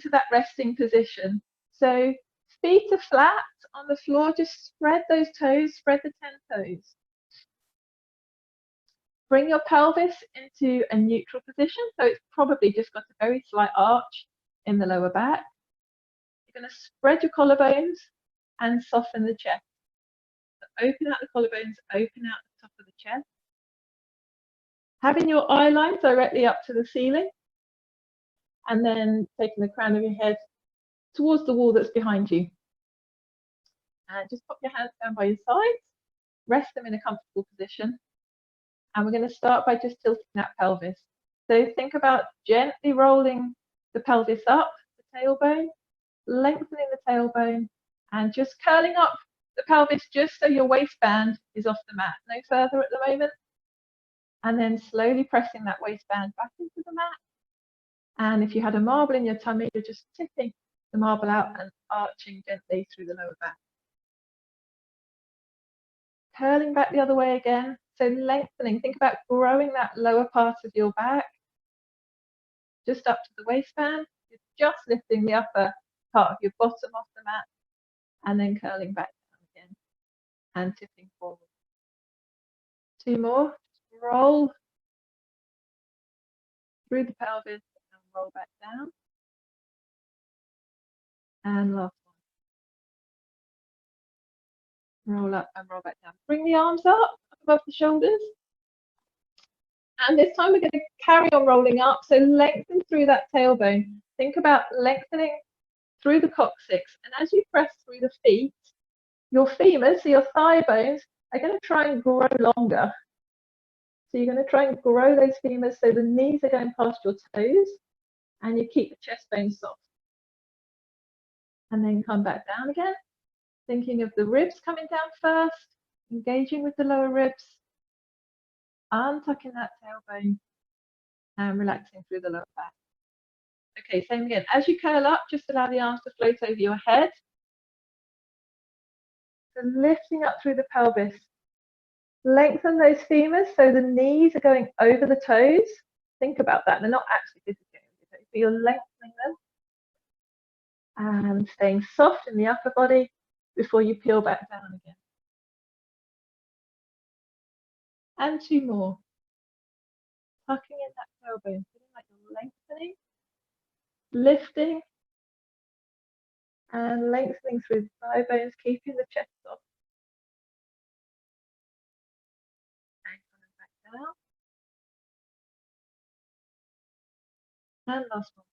into that resting position. So feet are flat on the floor, just spread those toes, spread the 10 toes. Bring your pelvis into a neutral position, so it's probably just got a very slight arch in the lower back. You're going to spread your collarbones and soften the chest. So open out the collarbones, open out the top of the chest. Having your eye line directly up to the ceiling, and then taking the crown of your head towards the wall that's behind you. And just pop your hands down by your sides, rest them in a comfortable position. And we're going to start by just tilting that pelvis. So think about gently rolling the pelvis up, the tailbone, lengthening the tailbone, and just curling up the pelvis just so your waistband is off the mat, no further at the moment. And then slowly pressing that waistband back into the mat. And if you had a marble in your tummy, you're just tipping the marble out and arching gently through the lower back. Curling back the other way again. So lengthening, think about growing that lower part of your back just up to the waistband. You're just lifting the upper part of your bottom off the mat and then curling back down again and tipping forward. 2 more. Just roll through the pelvis and roll back down. And last one. Roll up and roll back down. Bring the arms up above the shoulders. And this time we're going to carry on rolling up. So lengthen through that tailbone. Think about lengthening through the coccyx. And as you press through the feet, your femurs, so your thigh bones, are going to try and grow longer. So you're going to try and grow those femurs so the knees are going past your toes and you keep the chest bone soft. And then come back down again. Thinking of the ribs coming down first, engaging with the lower ribs, untucking that tailbone and relaxing through the lower back. Okay, same again. As you curl up, just allow the arms to float over your head. So lifting up through the pelvis. Lengthen those femurs so the knees are going over the toes. Think about that. They're not actually physically over the toes, but you're lengthening them. And staying soft in the upper body before you peel back down again. And 2 more. Tucking in that tailbone, feeling like you're lengthening, lifting, and lengthening through the thigh bones, keeping the chest soft. And coming back down. And last one.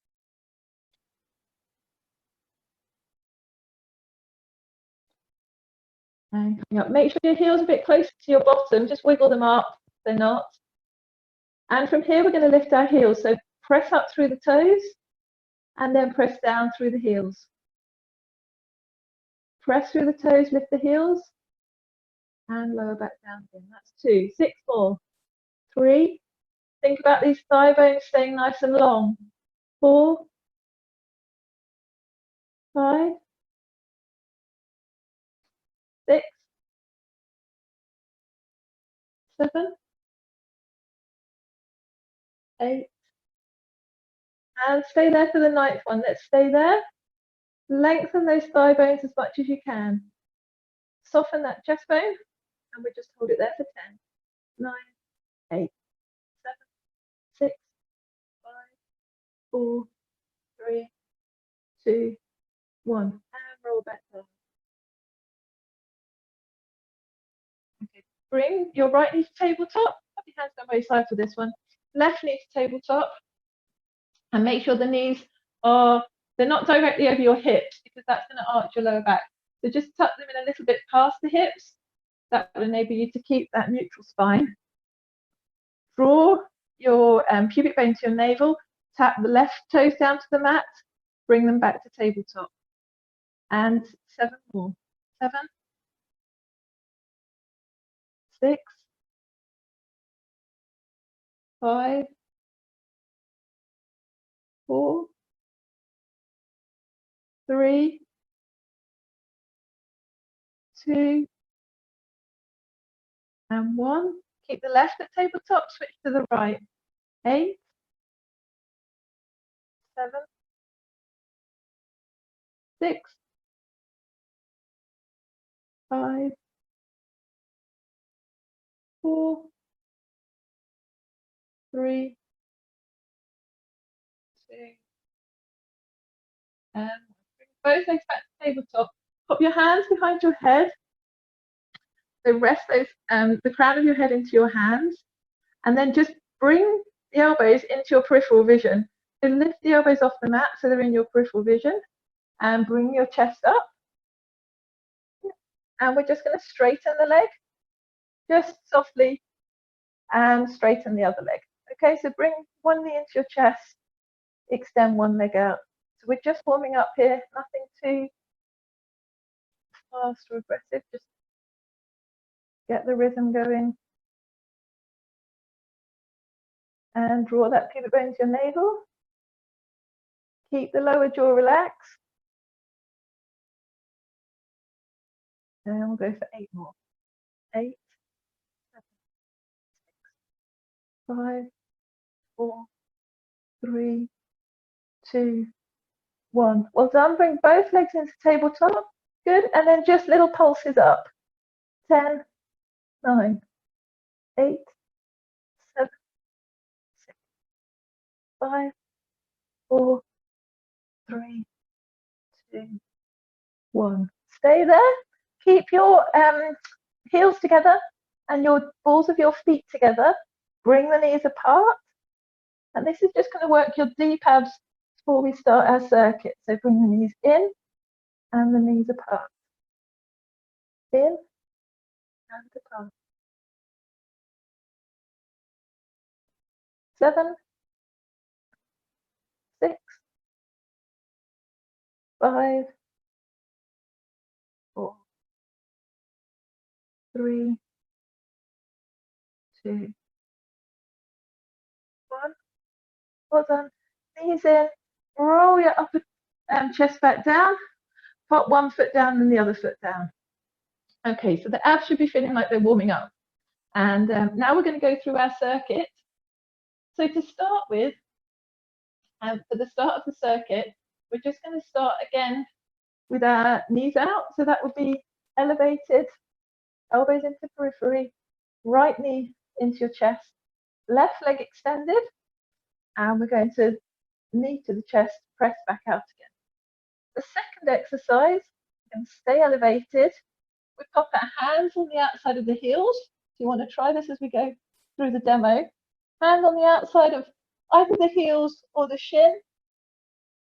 And coming up. Make sure your heels are a bit closer to your bottom. Just wiggle them up if they're not. And from here, we're going to lift our heels. So press up through the toes and then press down through the heels. Press through the toes, lift the heels, and lower back down again. That's 2. 6 more. 3. Think about these thigh bones staying nice and long. 4. 5. 6. 7. 8. And stay there for the 9th one. Let's stay there. Lengthen those thigh bones as much as you can. Soften that chest bone, and we just hold it there for 10, 9, 8, 7, 6, 5, 4, 3, 2, 1, and roll back down. Okay, bring your right knee to tabletop. Put your hands down by your side for this one. Left knee to tabletop, and make sure the knees are, they're not directly over your hips because that's going to arch your lower back. So just tuck them in a little bit past the hips. That will enable you to keep that neutral spine. Draw your pubic bone to your navel. Tap the left toes down to the mat. Bring them back to tabletop. And 7 more. 7, 6, 5, 4, 3, 2, and 1. Keep the left at tabletop, switch to the right. 8, 7, 6, 5, 4, 3, 2, and bring both legs back to tabletop. Pop your hands behind your head. So rest those the crown of your head into your hands, and then just bring the elbows into your peripheral vision. So lift the elbows off the mat so they're in your peripheral vision, and bring your chest up. And we're just going to straighten the leg, just softly, and straighten the other leg. Okay, so bring one knee into your chest, extend one leg out. So we're just warming up here, nothing too fast or aggressive, just get the rhythm going. And draw that pubic bone to your navel. Keep the lower jaw relaxed. And we'll go for 8 more. 8, 7, 6, 5, 4, 3, 2, 1. Well done. Bring both legs into tabletop. Good. And then just little pulses up. 10, 9, 8, 7, 6, 5, 4, 3, 2, 1. Stay there. Keep your heels together and your balls of your feet together. Bring the knees apart. And this is just going to work your deep abs before we start our circuit. So bring the knees in and the knees apart. In and apart. 7, 6, 5, 4, 3, 2, 1. Well done. Knees in. Roll your upper chest back down. Pop one foot down and the other foot down. Okay, so the abs should be feeling like they're warming up. And now we're going to go through our circuit. So to start with, for the start of the circuit, we're just going to start again with our knees out. So that would be elevated, elbows into periphery, right knee into your chest, left leg extended, and we're going to knee to the chest, press back out again. The second exercise, we're going to stay elevated. We pop our hands on the outside of the heels. So you want to try this as we go through the demo. Hand on the outside of either the heels or the shin.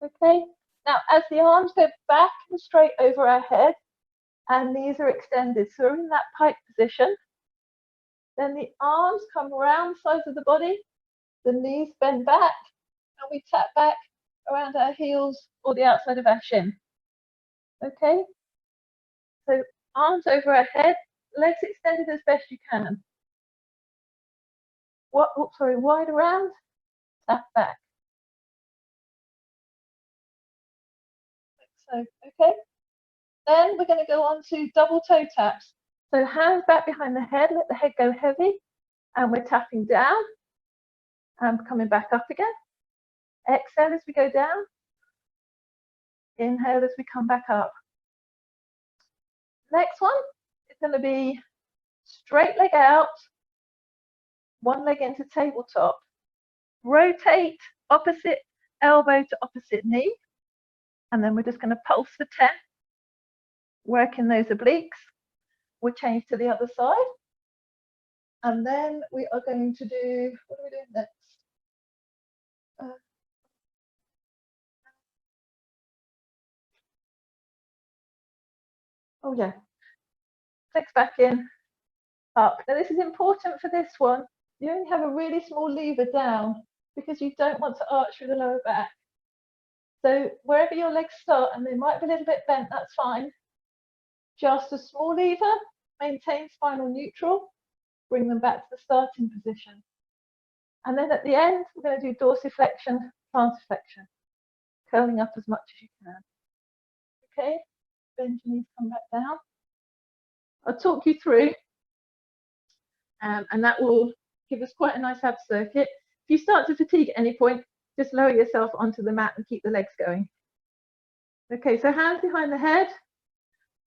Okay. Now, as the arms go back and straight over our head, and knees are extended, so we're in that pike position. Then the arms come around the sides of the body, the knees bend back, and we tap back around our heels or the outside of our shin. Okay. So arms over our head, legs extended as best you can. Wide around, tap back. So, okay. Then we're going to go on to double toe taps. So hands back behind the head, let the head go heavy, and we're tapping down and coming back up again. Exhale as we go down. Inhale as we come back up. Next one is going to be straight leg out, one leg into tabletop. Rotate opposite elbow to opposite knee. And then we're just going to pulse for 10. Working those obliques. We'll change to the other side. And then we are going to do, what are we doing next? Oh yeah, flex back in, up. Now this is important for this one. You only have a really small lever down because you don't want to arch through the lower back. So wherever your legs start, and they might be a little bit bent, that's fine. Just a small lever, maintain spinal neutral, bring them back to the starting position. And then at the end, we're going to do dorsiflexion, plantarflexion, curling up as much as you can. Okay, bend your knees, come back down. I'll talk you through, and that will give us quite a nice ab circuit. If you start to fatigue at any point, just lower yourself onto the mat and keep the legs going. Okay, so hands behind the head,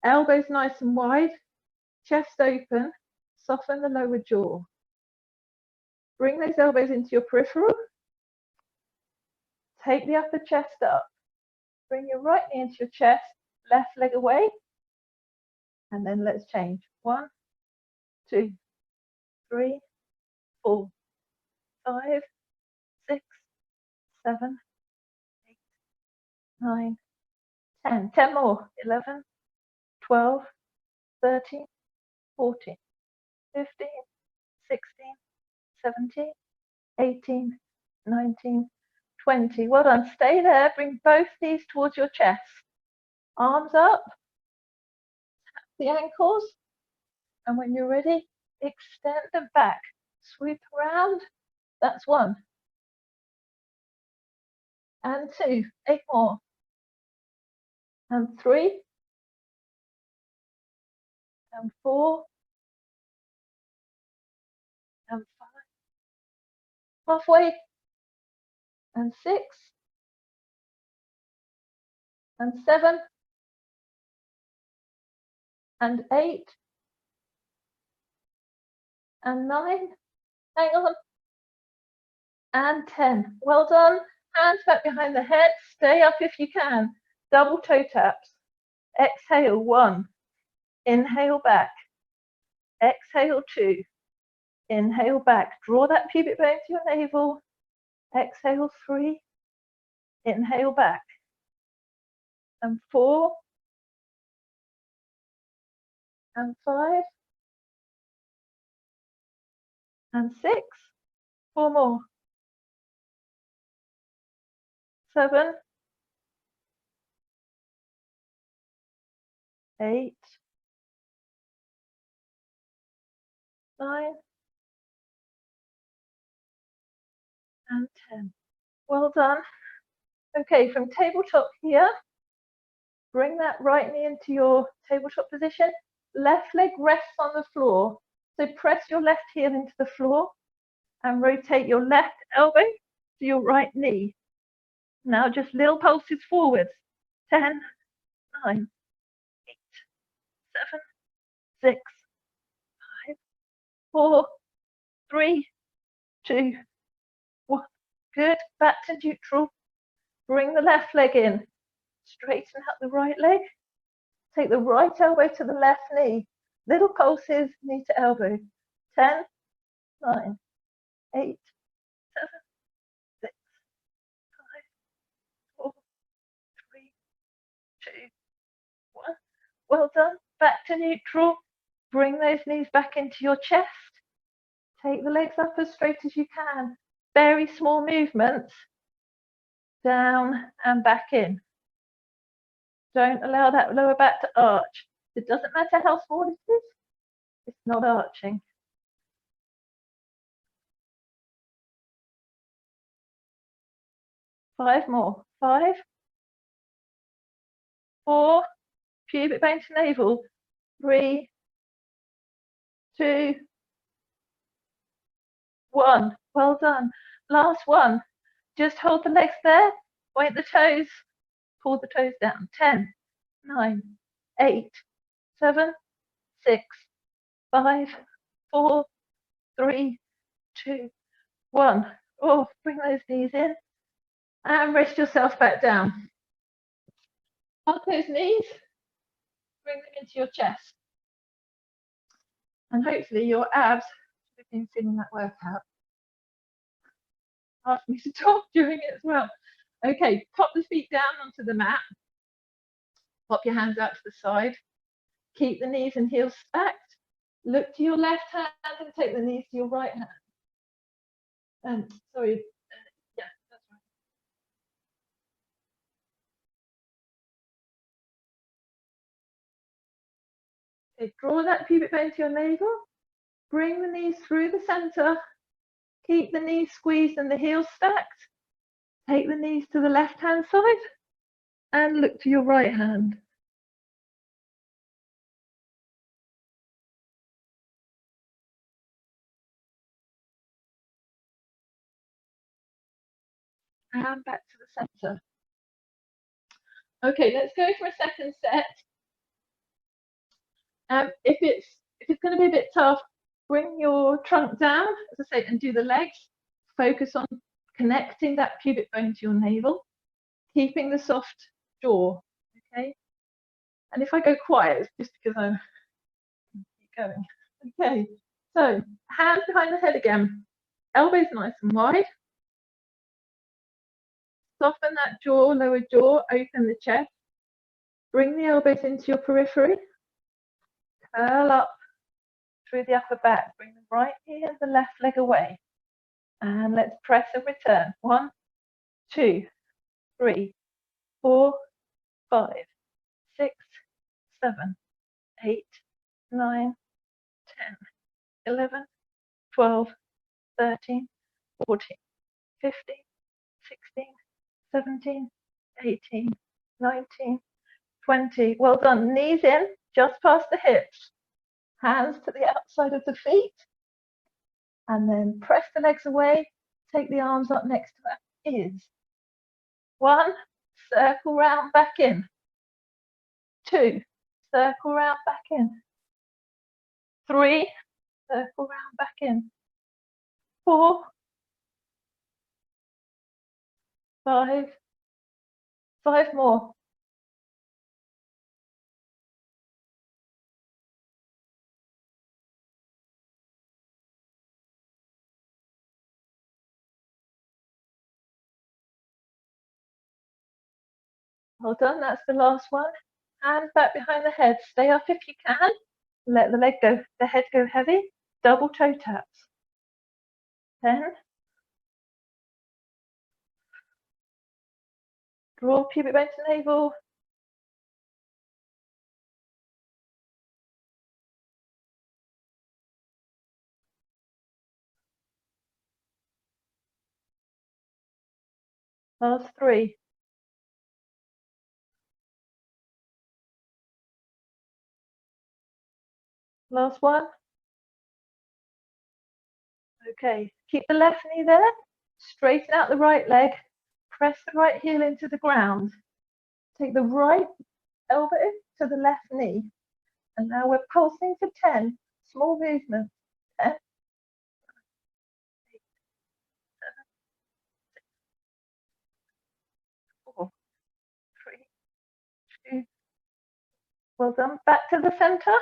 elbows nice and wide, chest open, soften the lower jaw. Bring those elbows into your peripheral. Take the upper chest up. Bring your right knee into your chest, left leg away. And then let's change. 1, 2, 3, 4, 5, 6, 7, 8, 9, 10. 10 more. 11, 12, 13, 14, 15, 16, 17, 18, 19, 20. Well done. Stay there. Bring both knees towards your chest. Arms up. Tap the ankles. And when you're ready, extend them back. Sweep around. That's 1. And 2. 8 more. And 3. And 4. And 5. Halfway. And 6. And 7. And 8. And 9. Hang on. And 10. Well done. Hands back behind the head. Stay up if you can. Double toe taps. Exhale. 1. Inhale back. Exhale. 2. Inhale back. Draw that pubic bone to your navel. Exhale. 3. Inhale back. And 4. And 5. And 6. 4 more. 7. 8. 9. And 10. Well done. Okay, from tabletop here, bring that right knee into your tabletop position. Left leg rests on the floor. So press your left heel into the floor and rotate your left elbow to your right knee. Now just little pulses forwards. 10, 9, 8, 7, 6, 5, 4, 3, 2, 1. Good. Back to neutral. Bring the left leg in. Straighten out the right leg. Take the right elbow to the left knee. Little pulses, knee to elbow. 10, 9, 8, 7, 6, 5, 4, 3, 2, 1. Well done. Back to neutral. Bring those knees back into your chest. Take the legs up as straight as you can. Very small movements. Down and back in. Don't allow that lower back to arch. It doesn't matter how small it is. It's not arching. 5 more. 5, 4, pubic bone to navel. 3, 2, 1. Well done. Last one. Just hold the legs there. Point the toes. Pull the toes down. 10, 9, 8, 7, 6, 5, 4, 3, 2, 1. Oh, bring those knees in and rest yourself back down. Hug those knees. Bring them into your chest. And hopefully your abs have been feeling that workout. Ask me to talk during it as well. Okay, pop the feet down onto the mat. Pop your hands out to the side. Keep the knees and heels stacked. Look to your left hand and take the knees to your right hand. And sorry, yeah, that's right. Okay, draw that pubic bone to your navel. Bring the knees through the center. Keep the knees squeezed and the heels stacked. Take the knees to the left hand side and look to your right hand. And back to the center. Okay, let's go for a second set. If it's going to be a bit tough, bring your trunk down, as I say, and do the legs. Focus on connecting that pubic bone to your navel, keeping the soft jaw. Okay. And if I go quiet, it's just because I'm going. Okay. So hands behind the head again. Elbows nice and wide. Soften that jaw, lower jaw, open the chest. Bring the elbows into your periphery. Curl up through the upper back. Bring the right knee and the left leg away. And let's press and return. 1, 2, 3, 4, 5, 6, 7, 8, 9, 10, 11, 12, 13, 14, 15, 16, 17, 18, 19, 20. Well done. Knees in, just past the hips. Hands to the outside of the feet. And then press the legs away. Take the arms up next to our ears. 1, circle round back in. 2, circle round back in. 3, circle round back in. 4, 5, 5 more. Well done, that's the last one. Hands back behind the head. Stay up if you can. Let the leg go, the head go heavy. Double toe taps. 10. Draw pubic bone to navel. Last 3. Last 1. Okay, keep the left knee there. Straighten out the right leg. Press the right heel into the ground. Take the right elbow to the left knee. And now we're pulsing for 10. Small movement. 10, 8, 7, 6, 4, 3, 2. Well done. Back to the center.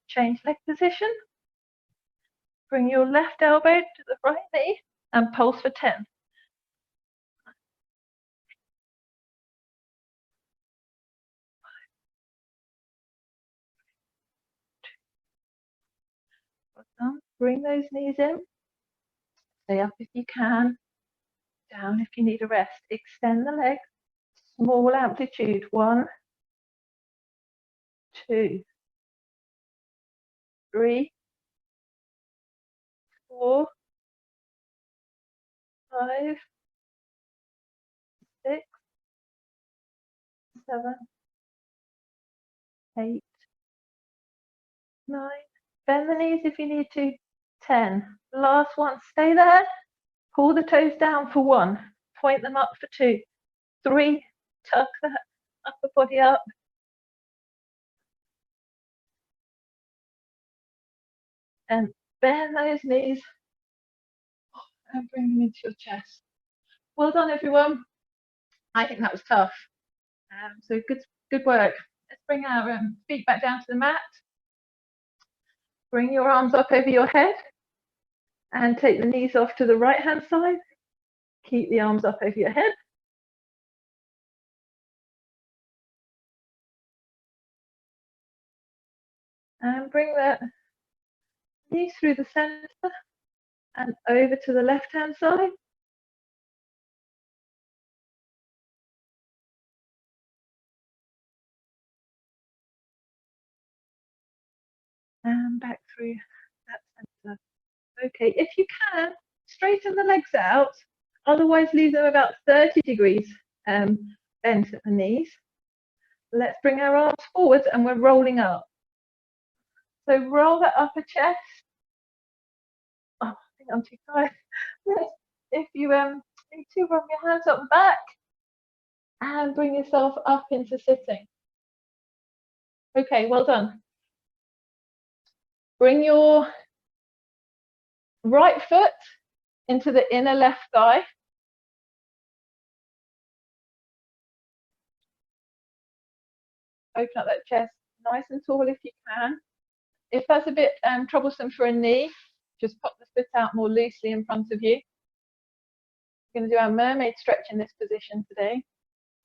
Change leg position. Bring your left elbow to the right knee and pulse for 10. Well done. Bring those knees in. Stay up if you can. Down if you need a rest. Extend the legs. Small amplitude. 1, 2, 3, 4, 5, 6, 7, 8, 9. Bend the knees if you need to. 10. Last one. Stay there. Pull the toes down for 1. Point them up for 2. 3. Tuck that upper body up. And bend those knees and bring them into your chest. Well done, everyone. I think that was tough. So good work. Let's bring our feet back down to the mat. Bring your arms up over your head and take the knees off to the right hand side. Keep the arms up over your head. And bring the knees through the center and over to the left hand side. And back through that center. Okay, if you can, straighten the legs out. Otherwise, leave them about 30 degrees bent at the knees. Let's bring our arms forwards and we're rolling up. So roll that upper chest. Oh, I think I'm too tired. If you need to, run your hands up and back and bring yourself up into sitting. Okay, well done. Bring your right foot into the inner left thigh. Open up that chest nice and tall if you can. If that's a bit troublesome for a knee, just pop the foot out more loosely in front of you. We're going to do our mermaid stretch in this position today.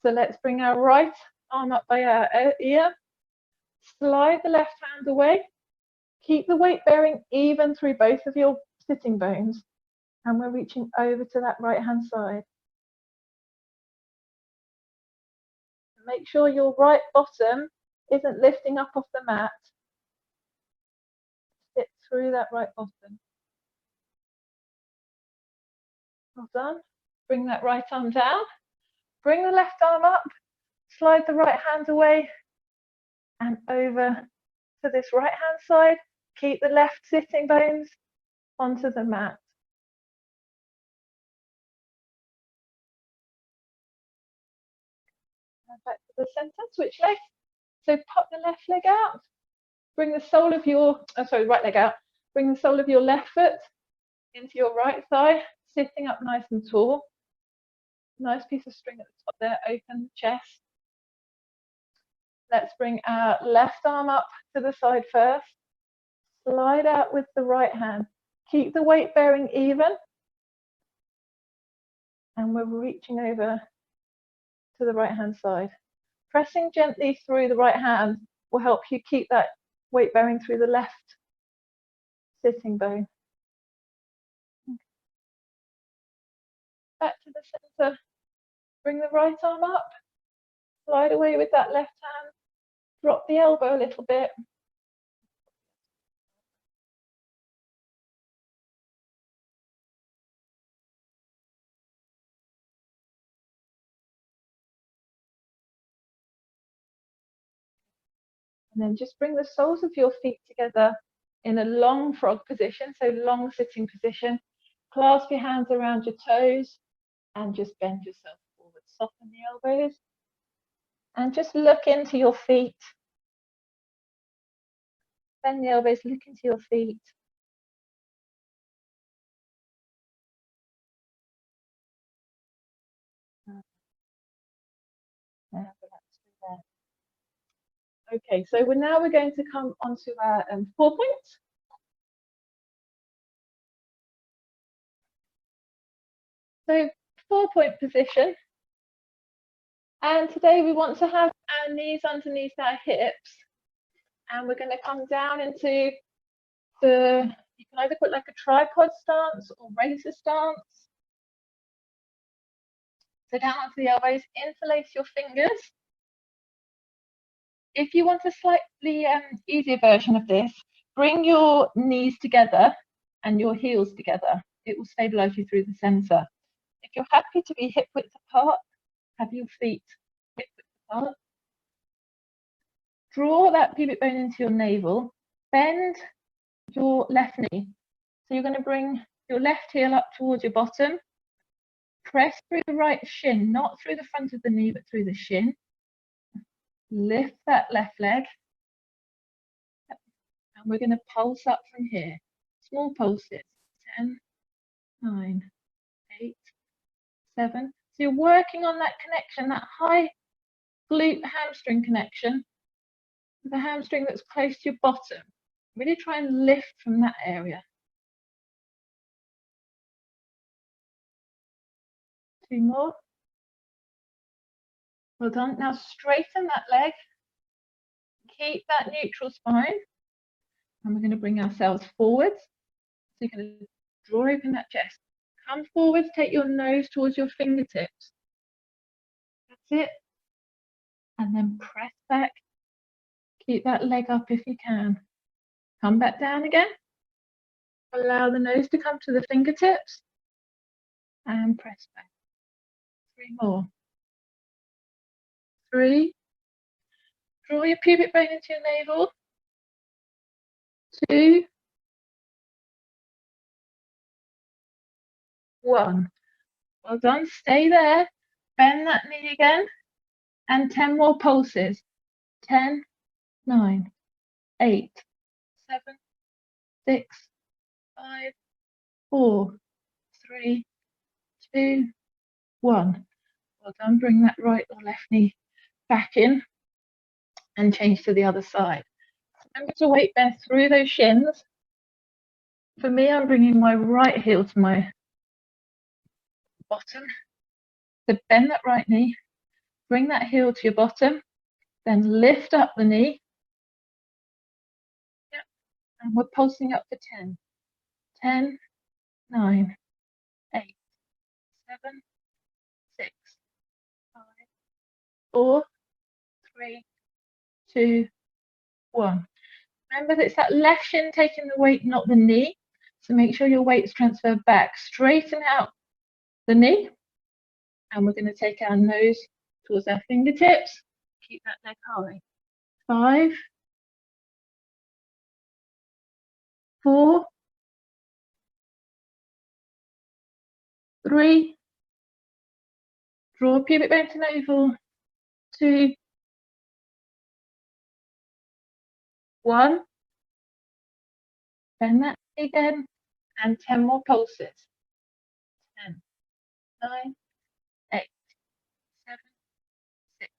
So let's bring our right arm up by our ear. Slide the left hand away. Keep the weight bearing even through both of your sitting bones. And we're reaching over to that right hand side. Make sure your right bottom isn't lifting up off the mat. Sit through that right bottom. Well done. Bring that right arm down. Bring the left arm up. Slide the right hand away and over to this right hand side. Keep the left sitting bones onto the mat. And back to the center, switch legs. So pop the left leg out. Bring the sole of your, right leg out. Bring the sole of your left foot into your right thigh, sitting up nice and tall. Nice piece of string at the top there, open the chest. Let's bring our left arm up to the side first. Slide out with the right hand. Keep the weight bearing even. And we're reaching over to the right hand side. Pressing gently through the right hand will help you keep that weight bearing through the left sitting bone. Back to the center. Bring the right arm up. Slide away with that left hand. Drop the elbow a little bit. And then just bring the soles of your feet together in a long frog position, so long sitting position. Clasp your hands around your toes and just bend yourself forward. Soften the elbows and just look into your feet. Bend the elbows, look into your feet. Relax through there. Okay, so we're going to come onto our 4 points. So 4-point position. And today we want to have our knees underneath our hips. And we're going to come down into you can either put like a tripod stance or razor stance. So down onto the elbows, interlace your fingers. If you want a slightly easier version of this, bring your knees together and your heels together. It will stabilize you through the center. If you're happy to be hip width apart, have your feet hip width apart. Draw that pubic bone into your navel. Bend your left knee. So you're going to bring your left heel up towards your bottom. Press through the right shin, not through the front of the knee, but through the shin. Lift that left leg. And we're going to pulse up from here. Small pulses. 10, 9, 8, 7. So you're working on that connection, that high glute hamstring connection. The hamstring that's close to your bottom. Really try and lift from that area. 2 more. Well done. Now straighten that leg. Keep that neutral spine. And we're going to bring ourselves forwards. So you're going to draw open that chest. Come forwards, take your nose towards your fingertips. That's it. And then press back. Keep that leg up if you can. Come back down again. Allow the nose to come to the fingertips. And press back. 3 more. 3. Draw your pubic bone into your navel. 2. 1. Well done. Stay there. Bend that knee again. And 10 more pulses. 10, 9, 8, 7, 6, 5, 4, 3, 2, 1. Well done. Bring that right or left knee back in and change to the other side. Remember to weight bear through those shins. For me, I'm bringing my right heel to my bottom. So bend that right knee, bring that heel to your bottom, then lift up the knee. Yep. And we're pulsing up for 10. 10, 9, 8, 7, 6, 5, 4, 3, 2, 1. Remember that it's that left shin taking the weight, not the knee. So make sure your weight's transferred back. Straighten out the knee. And we're going to take our nose towards our fingertips. Keep that leg high. 5, 4, 3, draw a pubic bone to navel. 2, 1. Bend that again. And 10 more pulses. 10, 9, 8, 7, 6,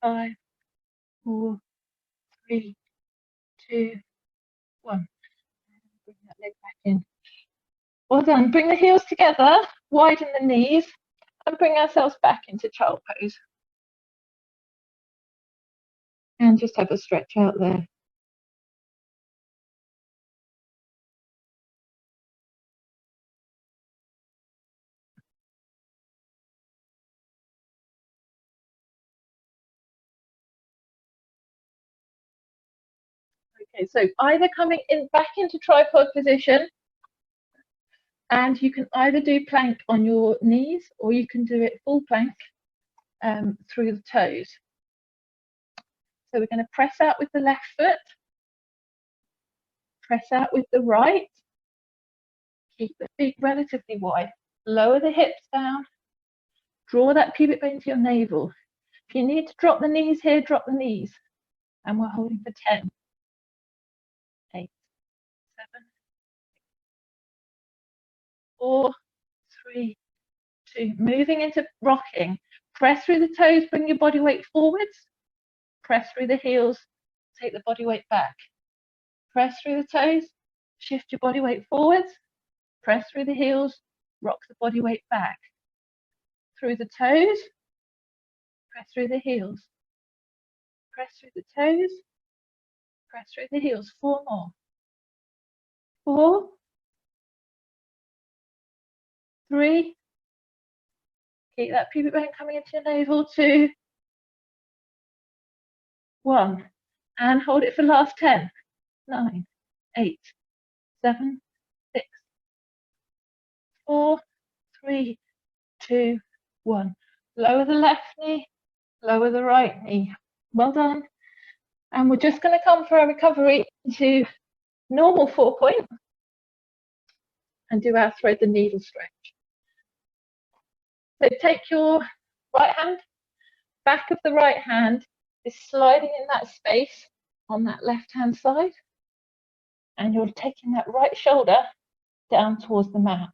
5, 4, 3, 2, 1. Bring that leg back in. Well done. Bring the heels together, widen the knees, and bring ourselves back into child pose. And just have a stretch out there. Okay, so either coming in back into tripod position, and you can either do plank on your knees or you can do it full plank through the toes. So we're going to press out with the left foot, press out with the right, keep the feet relatively wide, lower the hips down, draw that pubic bone to your navel. If you need to drop the knees here, drop the knees. And we're holding for 10, 8, 7, 4, 3, 2. Moving into rocking. Press through the toes, bring your body weight forwards. Press through the heels, take the body weight back. Press through the toes, shift your body weight forwards. Press through the heels, rock the body weight back. Through the toes, press through the heels. Press through the toes, press through the heels. 4 more. 4, 3, keep that pubic bone coming into your navel. 2, 1, and hold it for last 10, 9, 8, 7, 6, 4, 3, 2, 1. Lower the left knee, lower the right knee. Well done. And we're just going to come for a recovery to normal 4-point and do our thread the needle stretch. So take your right hand, back of the right hand is sliding in that space on that left hand side, and you're taking that right shoulder down towards the mat.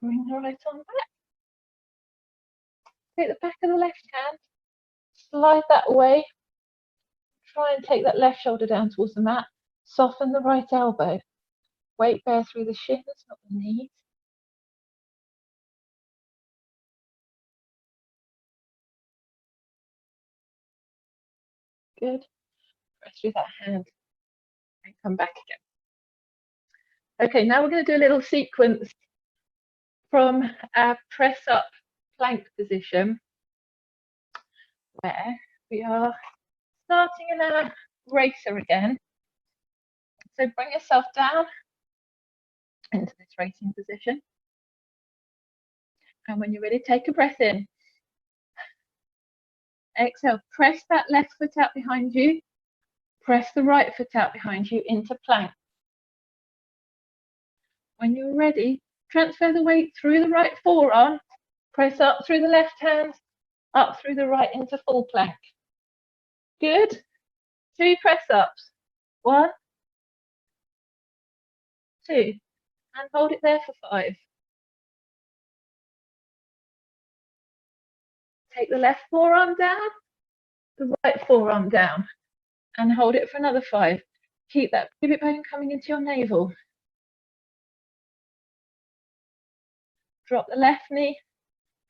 Bring the right arm back. Take the back of the left hand, slide that away. Try and take that left shoulder down towards the mat. Soften the right elbow. Weight bear through the shins, not the knees. Good. Press through that hand and come back again. Okay, now we're going to do a little sequence from our press up plank position, where we are starting in our racer again. So bring yourself down into this racing position. And when you're ready, take a breath in. Exhale, press that left foot out behind you. Press the right foot out behind you into plank. When you're ready, transfer the weight through the right forearm, press up through the left hand, up through the right into full plank. Good. 2 press ups. 1, 2, and hold it there for 5. Take the left forearm down, the right forearm down, and hold it for another 5. Keep that pivot bone coming into your navel. Drop the left knee,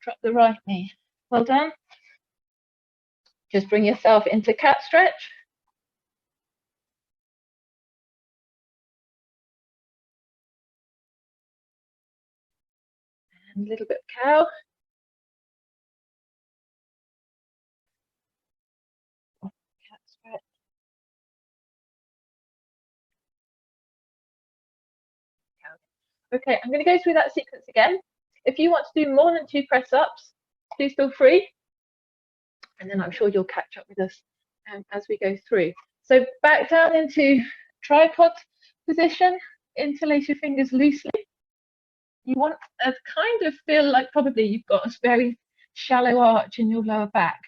drop the right knee. Well done. Just bring yourself into cat stretch. And a little bit of cow. Cat stretch. Okay, I'm going to go through that sequence again. If you want to do more than 2 press ups, please feel free. And then I'm sure you'll catch up with us as we go through. So back down into tripod position, interlace your fingers loosely. You want to kind of feel like probably you've got a very shallow arch in your lower back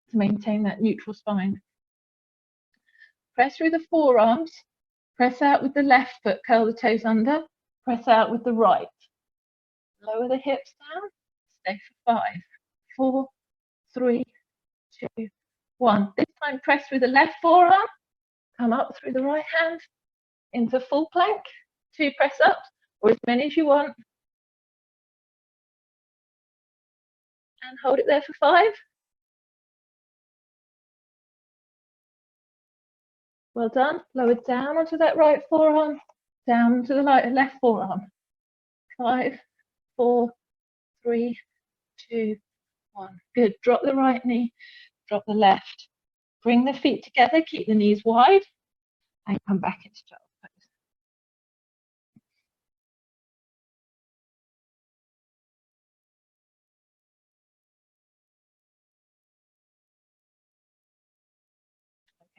to maintain that neutral spine. Press through the forearms, press out with the left foot, curl the toes under, press out with the right. Lower the hips down, stay for 5, 4, 3, 2, 1. This time press through the left forearm, come up through the right hand into full plank, 2 press ups, or as many as you want. And hold it there for 5. Well done. Lower down onto that right forearm, down to the left forearm. 5, 4, 3, 2, 1. Good. Drop the right knee, drop the left. Bring the feet together, keep the knees wide, and come back into child's pose.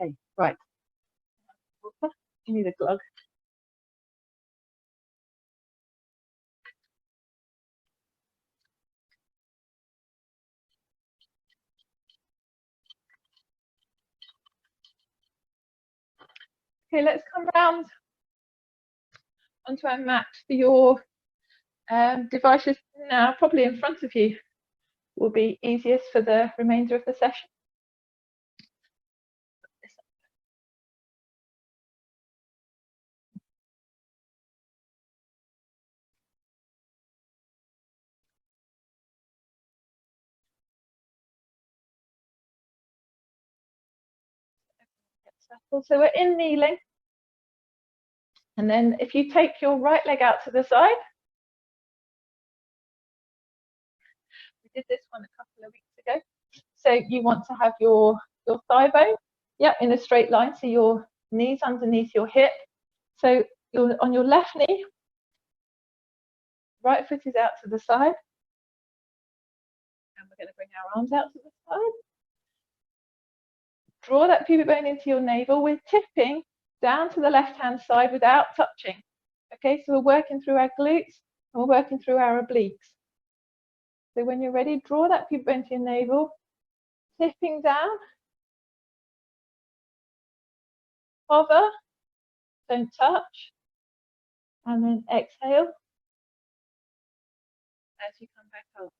Okay, right. Give me the glove. Okay, let's come round onto our mat for your devices now, probably in front of you will be easiest for the remainder of the session. So we're in kneeling, and then if you take your right leg out to the side, we did this one a couple of weeks ago. So you want to have your thigh bone, in a straight line. So your knees underneath your hip. So you're on your left knee, right foot is out to the side, and we're going to bring our arms out to the side. Draw that pubic bone into your navel. We're tipping down to the left-hand side without touching. Okay, so we're working through our glutes and we're working through our obliques. So when you're ready, draw that pubic bone to your navel, tipping down, hover, don't touch, and then exhale as you come back up.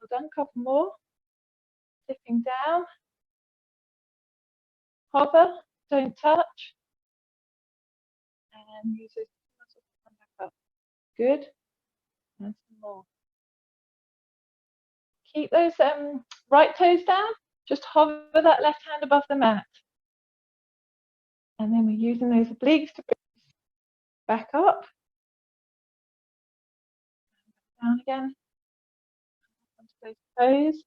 Well done, couple more. Tipping down, hover, don't touch, and use those muscles to come back up. Good. And some more. Keep those right toes down. Just hover that left hand above the mat. And then we're using those obliques to bring back up. Down again. Onto those toes.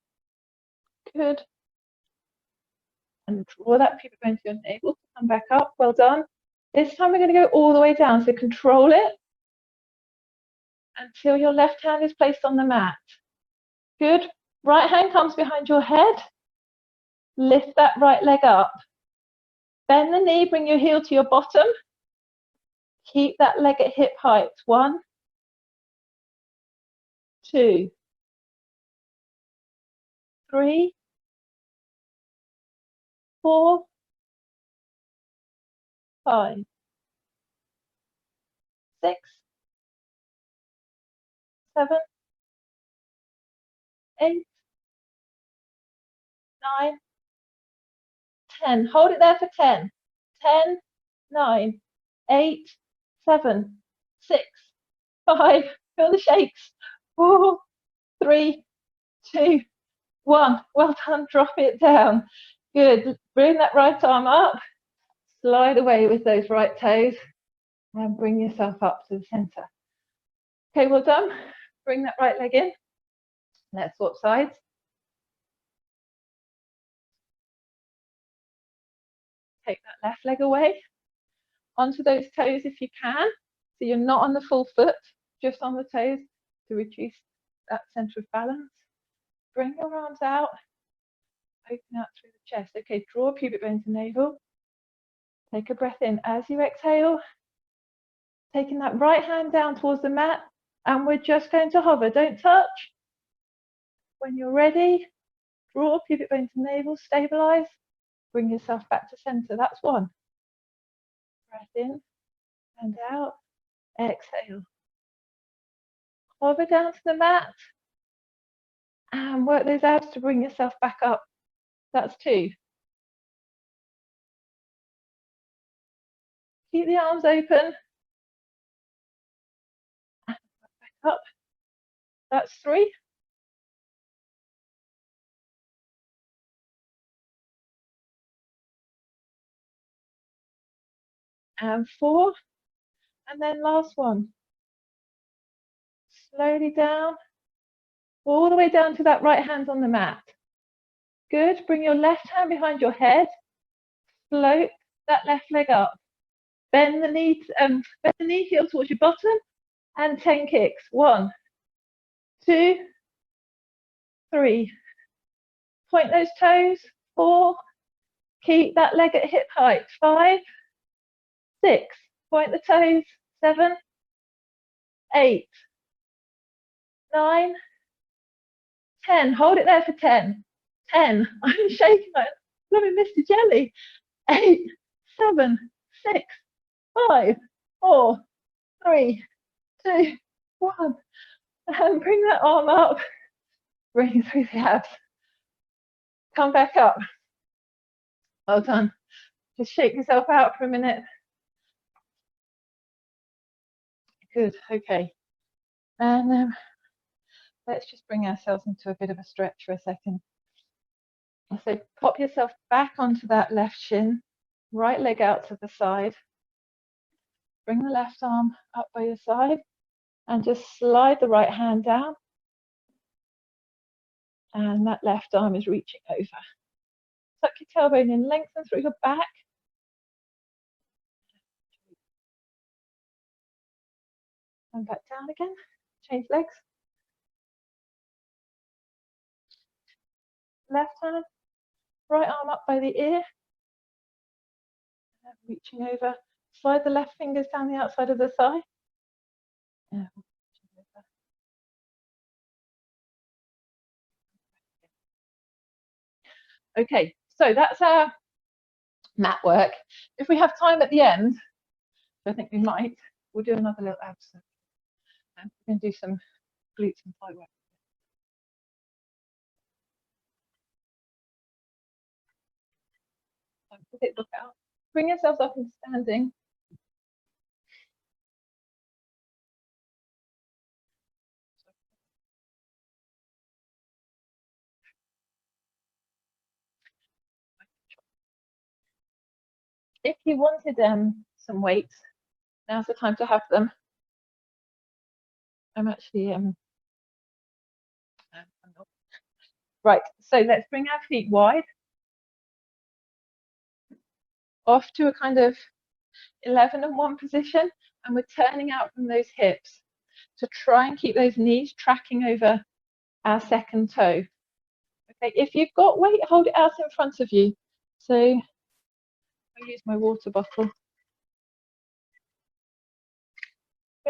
Good. And draw that pubic bone to your navel to come back up. Well done. This time we're going to go all the way down. So control it until your left hand is placed on the mat. Good. Right hand comes behind your head. Lift that right leg up. Bend the knee, bring your heel to your bottom. Keep that leg at hip height. 1, 2, 3, 4, 5, 6, 7, 8, 9, 10. Hold it there for 10. 10, 9, 8, 7, 6, 5. Feel the shakes. 4, 3, 2, 1. Well done. Drop it down. Good. Bring that right arm up. Slide away with those right toes and bring yourself up to the center. Okay, well done. Bring that right leg in. Let's swap sides. Take that left leg away. Onto those toes if you can. So you're not on the full foot, just on the toes to reduce that center of balance. Bring your arms out. Open out through the chest. Okay, draw pubic bone to navel. Take a breath in as you exhale. Taking that right hand down towards the mat. And we're just going to hover. Don't touch. When you're ready, draw pubic bone to navel, stabilize. Bring yourself back to center. That's 1. Breath in and out. Exhale. Hover down to the mat. And work those abs to bring yourself back up. That's 2. Keep the arms open. And back up. That's 3. And 4. And then last one. Slowly down. All the way down to that right hand on the mat. Good. Bring your left hand behind your head. Float that left leg up. Bend the knee heel towards your bottom. And 10 kicks. 1, 2, 3. Point those toes. 4. Keep that leg at hip height. 5, 6. Point the toes. 7, 8, 9, 10. Hold it there for 10. 10. I'm shaking like blooming Mr. Jelly. 8, 7, 6, 5, 4, 3, 2, 1. And bring that arm up. Bring through the abs. Come back up. Well done. Just shake yourself out for a minute. Good. Okay. And let's just bring ourselves into a bit of a stretch for a second. So pop yourself back onto that left shin, right leg out to the side. Bring the left arm up by your side and just slide the right hand down. And that left arm is reaching over. Tuck your tailbone in, lengthen through your back. And back down again. Change legs. Left hand, right arm up by the ear. And reaching over. Slide the left fingers down the outside of the thigh. Okay, so that's our mat work. If we have time at the end, I think we might, we'll do another little abs. And we're going to do some glutes and thigh work. Look out. Bring yourselves up into standing. If you wanted some weights, now's the time to have them. I'm actually right, so let's bring our feet wide, off to a kind of 11 and 1 position, and we're turning out from those hips to try and keep those knees tracking over our second toe. Okay, if you've got weight, hold it out in front of you. So I'll use my water bottle.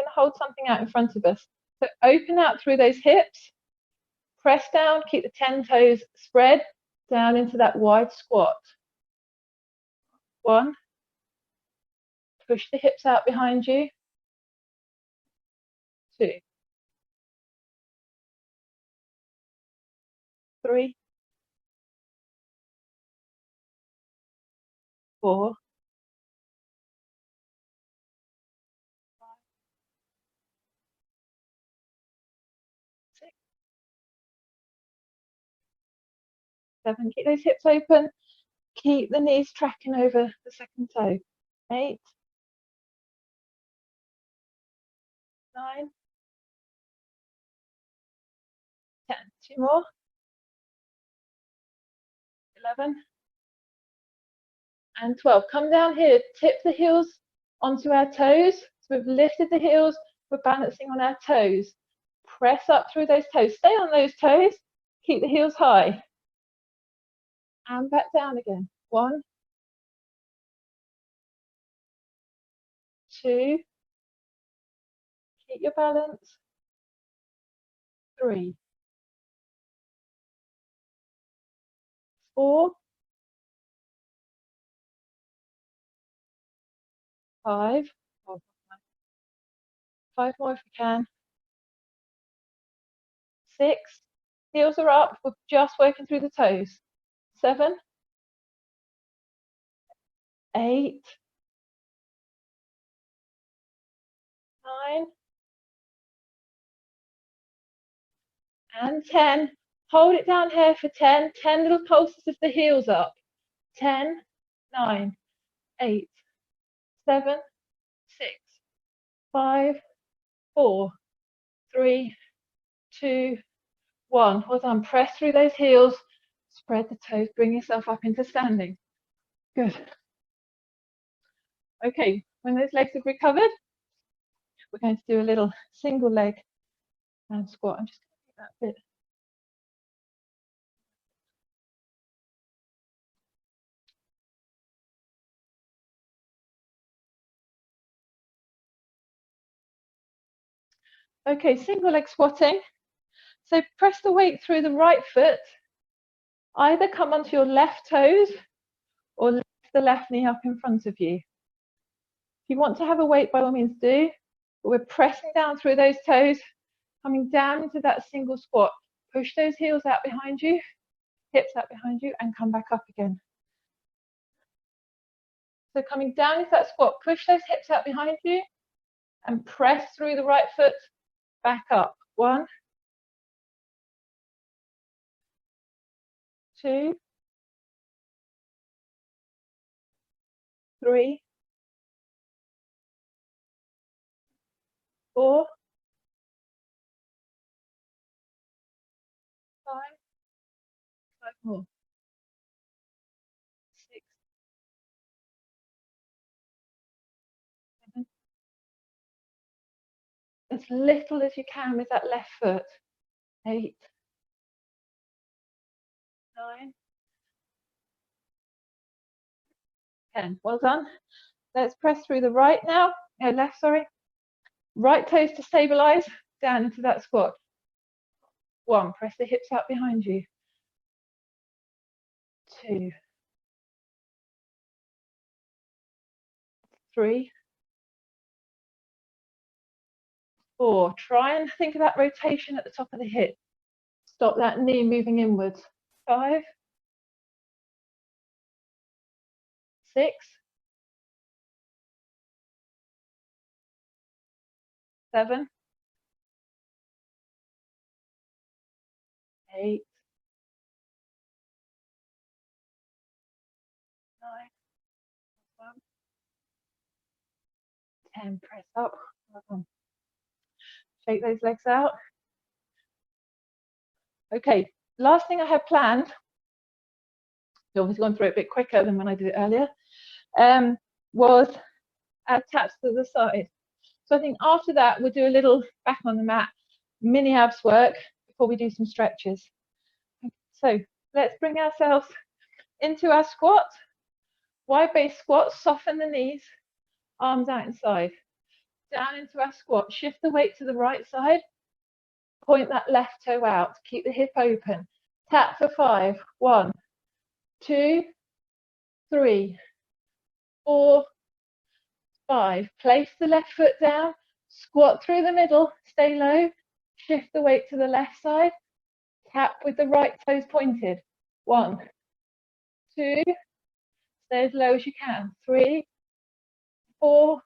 going to hold something out in front of us. So open out through those hips, press down, keep the 10 toes spread down into that wide squat. 1, push the hips out behind you. 2, 3, 4, 6, 7. Keep those hips open. Keep the knees tracking over the second toe. 8, 9, 10. 2 more. 11 and 12. Come down here. Tip the heels onto our toes. So we've lifted the heels. We're balancing on our toes. Press up through those toes. Stay on those toes. Keep the heels high. And back down again. 1, 2. Keep your balance. 3, 4, 5. 5 more if you can. 6. Heels are up. We're just working through the toes. 7, 8, 9, and 10. Hold it down here for 10. 10 little pulses of the heels up. 10, 9, 8, 7, 6, 5, 4, 3, 2, 1. Well done. Press through those heels. Spread the toes. Bring yourself up into standing. Good. Okay, when those legs have recovered, we're going to do a little single leg squat. I'm just going to do that bit. Okay, single leg squatting. So press the weight through the right foot. Either come onto your left toes or lift the left knee up in front of you. If you want to have a weight, by all means do. But we're pressing down through those toes, coming down into that single squat. Push those heels out behind you, hips out behind you, and come back up again. So coming down into that squat, push those hips out behind you, and press through the right foot, back up. 1, 2, 3, 4, 5, 5 more, 6, 7, as little as you can with that left foot. 8, 9, 10. Well done. Let's press through the right now. No, left, sorry. Right toes to stabilize, down into that squat. 1, press the hips out behind you. 2, 3, 4. Try and think of that rotation at the top of the hip. Stop that knee moving inwards. 5, 6, 7, 8, 9, 10. Press up. Shake those legs out. Okay, last thing I had planned, I've obviously gone through it a bit quicker than when I did it earlier, was our taps to the side. So I think after that, we'll do a little back on the mat, mini abs work before we do some stretches. So let's bring ourselves into our squat. Wide base squat, soften the knees, arms out inside. Down into our squat. Shift the weight to the right side. Point that left toe out. Keep the hip open. Tap for 5. 1, 2, 3, 4, 5. Place the left foot down. Squat through the middle. Stay low. Shift the weight to the left side. Tap with the right toes pointed. 1, 2. Stay as low as you can. 3, 4,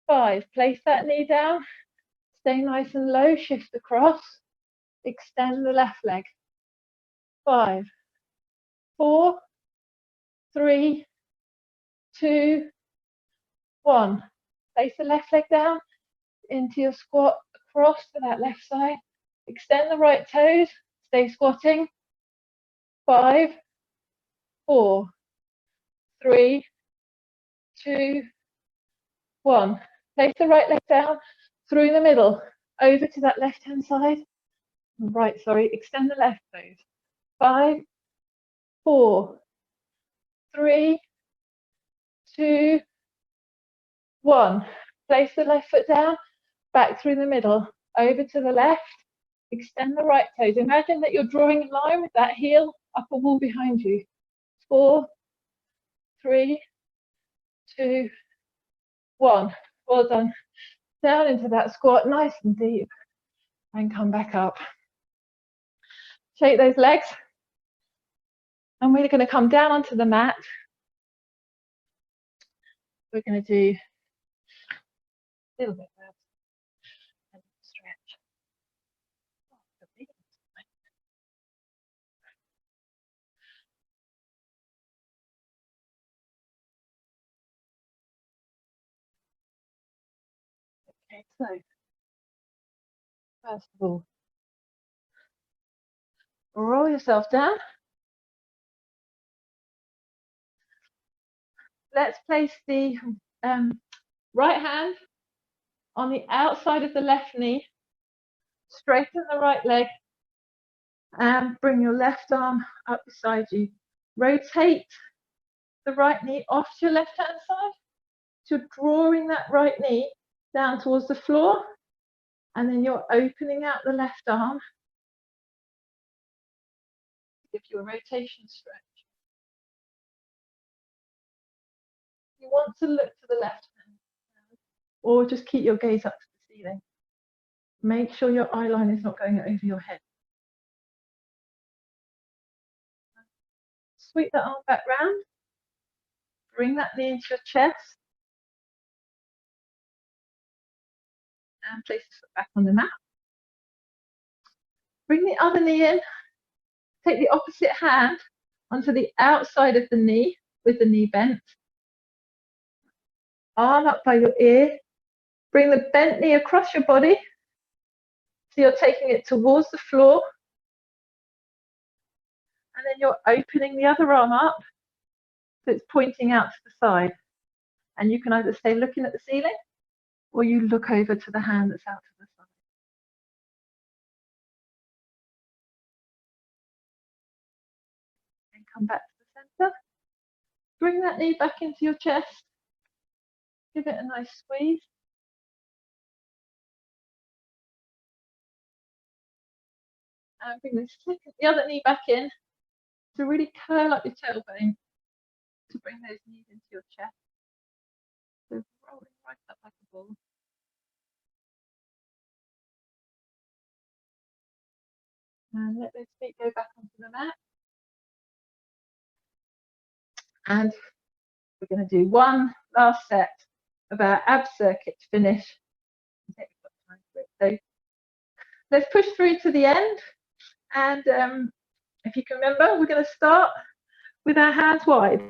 5. Place that knee down. Stay nice and low. Shift across. Extend the left leg. 5, 4, 3, 2, 1. Place the left leg down into your squat across to that left side. Extend the right toes. Stay squatting. 5, 4, 3, 2, 1. Place the right leg down through the middle, over to that left hand side. Right, sorry. Extend the left toes. 5, 4, 3, 2, 1. Place the left foot down, back through the middle, over to the left. Extend the right toes. Imagine that you're drawing a line with that heel up a wall behind you. 4, 3, 2, 1. Well done. Down into that squat, nice and deep, and come back up. Shake those legs, and we're going to come down onto the mat. We're going to do a little bit of abs and stretch. Okay, so first of all, roll yourself down. Let's place the right hand on the outside of the left knee. Straighten the right leg and bring your left arm up beside you. Rotate the right knee off to your left hand side. So you're drawing that right knee down towards the floor, and then you're opening out the left arm. Give you a rotation stretch. You want to look to the left hand, or just keep your gaze up to the ceiling. Make sure your eye line is not going over your head. Sweep that arm back round. Bring that knee into your chest. And place the foot back on the mat. Bring the other knee in. Take the opposite hand onto the outside of the knee with the knee bent. Arm up by your ear. Bring the bent knee across your body. So you're taking it towards the floor. And then you're opening the other arm up so it's pointing out to the side. And you can either stay looking at the ceiling, or you look over to the hand that's out to the side. And come back to the center. Bring that knee back into your chest. Give it a nice squeeze. And bring the other knee back in to really curl up your tailbone to bring those knees into your chest. So rolling right up like a ball. And let those feet go back onto the mat. And we're going to do one last set of our ab circuit to finish. So let's push through to the end. And if you can remember, we're going to start with our hands wide.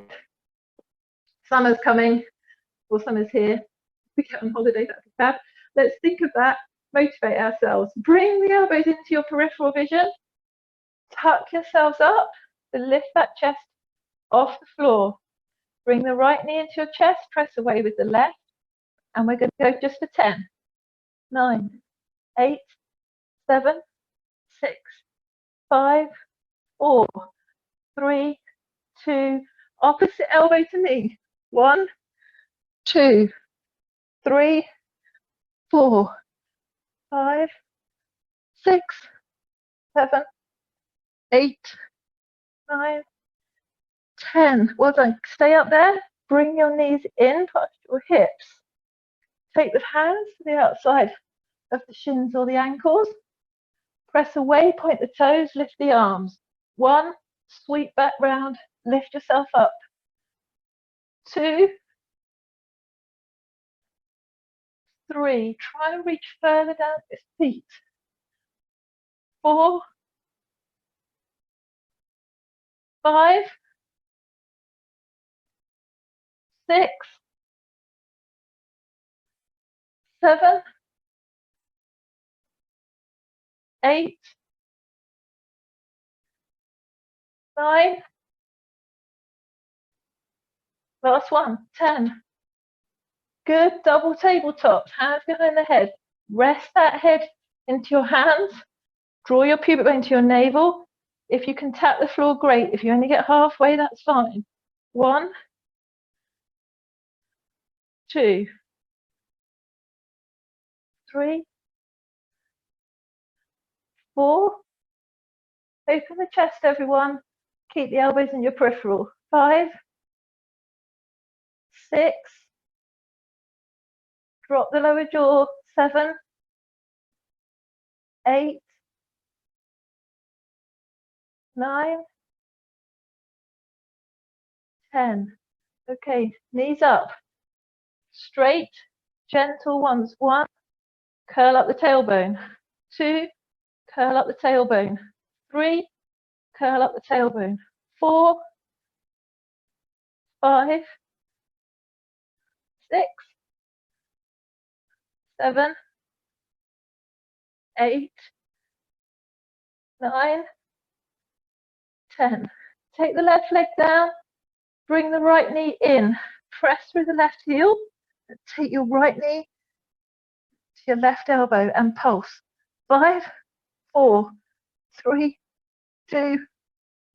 Summer's coming, or summer's here. If we get on holiday, that'd be fab. Let's think of that, motivate ourselves. Bring the elbows into your peripheral vision. Tuck yourselves up to lift that chest off the floor. Bring the right knee into your chest, press away with the left. And we're going to go just for 10, 9, 8, 7, 6, 5, 4, 3, 2, opposite elbow to knee. 1, 2, 3, 4, 5, 6, 7, 8, 9, 10. Well done. Stay up there. Bring your knees in past your hips. Take the hands to the outside of the shins or the ankles. Press away, point the toes, lift the arms. 1, sweep back round, lift yourself up. 2, 3, try and reach further down your feet. 4, 5, 6, 7, 8, 9, last one, 10. Good, double tabletops, hands behind the head. Rest that head into your hands. Draw your pubic bone to your navel. If you can tap the floor, great. If you only get halfway, that's fine. 1, 2, 3, 4. Open the chest, everyone. Keep the elbows in your peripheral. 5, 6. Drop the lower jaw. 7, 8, 9, 10. Okay, knees up. Straight, gentle ones. 1, curl up the tailbone. 2, curl up the tailbone. 3, curl up the tailbone. 4, 5, 6, 7, 8, 9, 10. Take the left leg down, bring the right knee in, press through the left heel, and take your right knee to your left elbow and pulse. 5, 4, 3, 2,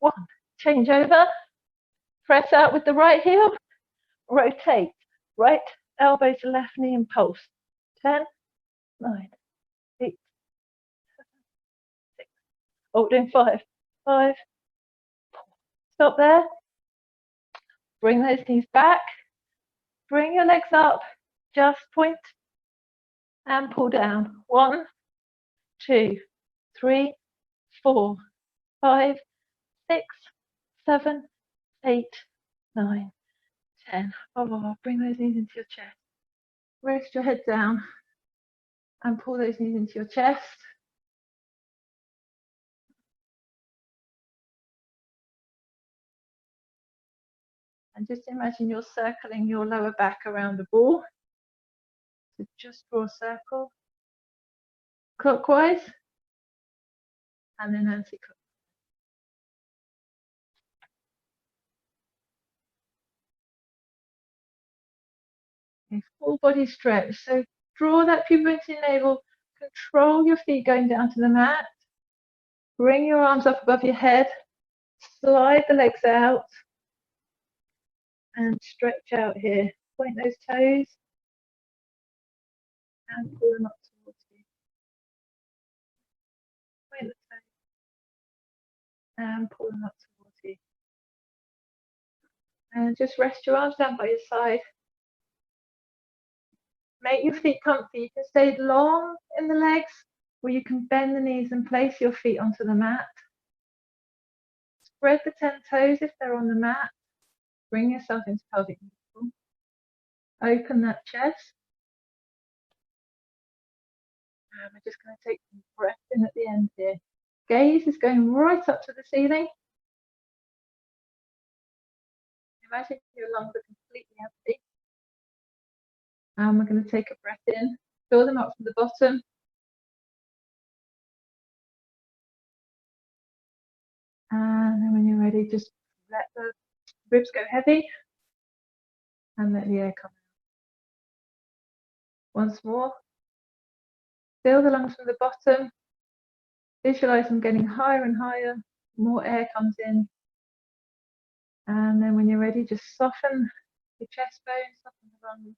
1. Change over, press out with the right heel, rotate, right elbow to left knee and pulse. 10, 9, 8, 7, 6. Oh, doing 5, 5. Stop there. Bring those knees back. Bring your legs up. Just point and pull down. 1, 2, 3, 4, 5, 6, 7, 8, 9, 10. Oh, bring those knees into your chest. Rest your head down and pull those knees into your chest. And just imagine you're circling your lower back around the ball. So just draw a circle clockwise and then anti-clockwise. Okay, full body stretch. So draw that pubic into your navel. Control your feet going down to the mat. Bring your arms up above your head. Slide the legs out. And stretch out here. Point those toes. And pull them up towards you. Point the toes. And pull them up towards you. And just rest your arms down by your side. Make your feet comfy. You can stay long in the legs, or you can bend the knees and place your feet onto the mat. Spread the 10 toes if they're on the mat. Bring yourself into pelvic neutral. Open that chest. And we're just going to take some breath in at the end here. Gaze is going right up to the ceiling. Imagine your lungs are completely empty. And we're going to take a breath in. Fill them up from the bottom. And then when you're ready, just let the ribs go heavy and let the air come out. Once more. Fill the lungs from the bottom. Visualize them getting higher and higher. More air comes in. And then when you're ready, just soften your chest bone, soften the lungs.